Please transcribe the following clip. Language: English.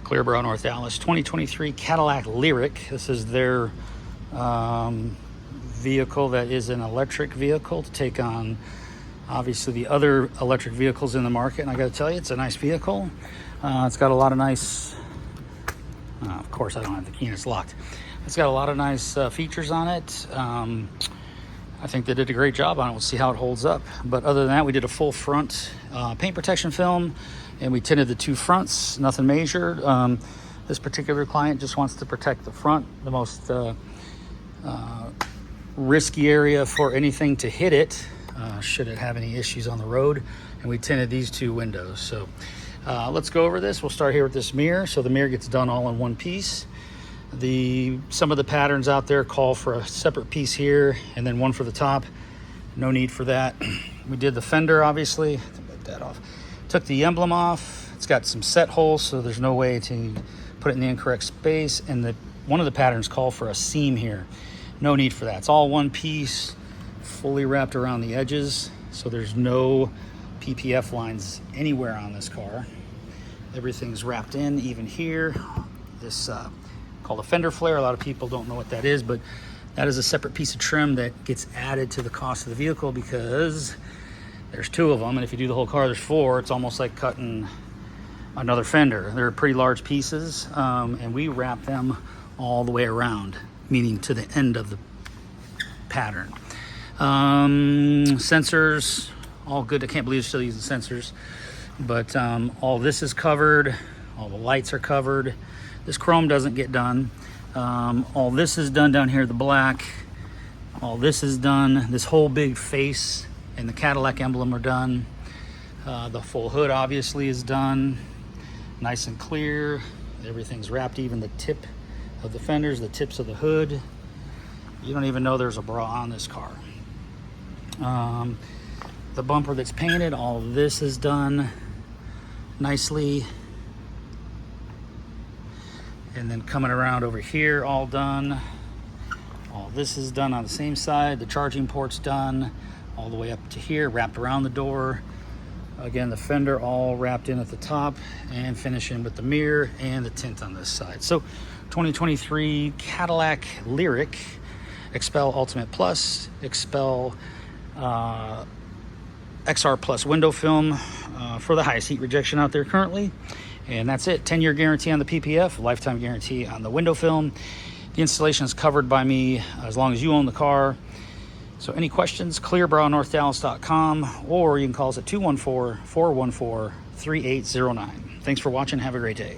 Clearborough, North Dallas, 2023 Cadillac Lyriq. This is their vehicle that is an electric vehicle to take on obviously the other electric vehicles in the market. And I got to tell you, it's a nice vehicle. It's got a lot of nice, of course I don't have the key and it's locked. It's got a lot of nice features on it. I think they did a great job on it. We'll see how it holds up. But other than that, we did a full front paint protection film, and we tinted the two fronts, nothing major. This particular client just wants to protect the front, the most risky area for anything to hit it, should it have any issues on the road. And we tinted these two windows. So let's go over this. We'll start here with this mirror. So the mirror gets done all in one piece. Some of the patterns out there call for a separate piece here and then one for the top. No need for that. We did the fender, obviously. Take that off. Took the emblem off. It's got some set holes, so there's no way to put it in the incorrect space. And one of the patterns call for a seam here. No need for that. It's all one piece, fully wrapped around the edges, so there's no PPF lines anywhere on this car. Everything's wrapped in, even here. This called a fender flare. A lot of people don't know what that is, but that is a separate piece of trim that gets added to the cost of the vehicle because there's two of them, and if you do the whole car, there's four. It's almost like cutting another fender. They're pretty large pieces, and we wrap them all the way around, meaning to the end of the pattern. Sensors, all good. I can't believe they're still using sensors, but all this is covered. All the lights are covered. This chrome doesn't get done. All this is done down here, the black. All this is done. This whole big face and the Cadillac emblem are done. The full hood obviously is done. Nice and clear. Everything's wrapped, even the tip of the fenders, the tips of the hood. You don't even know there's a bra on this car. The bumper that's painted, all this is done nicely. And then coming around over here, all done. All this is done on the same side. The charging port's done all the way up to here, wrapped around the door. Again, the fender all wrapped in at the top, and finishing with the mirror and the tint on this side. So 2023 Cadillac Lyriq, Xpel Ultimate Plus, Xpel XR Plus window film for the highest heat rejection out there currently. And that's it. 10-year guarantee on the PPF, lifetime guarantee on the window film. The installation is covered by me as long as you own the car. So any questions, clearboroughnorthdallas.com, or you can call us at 214-414-3809. Thanks for watching. Have a great day.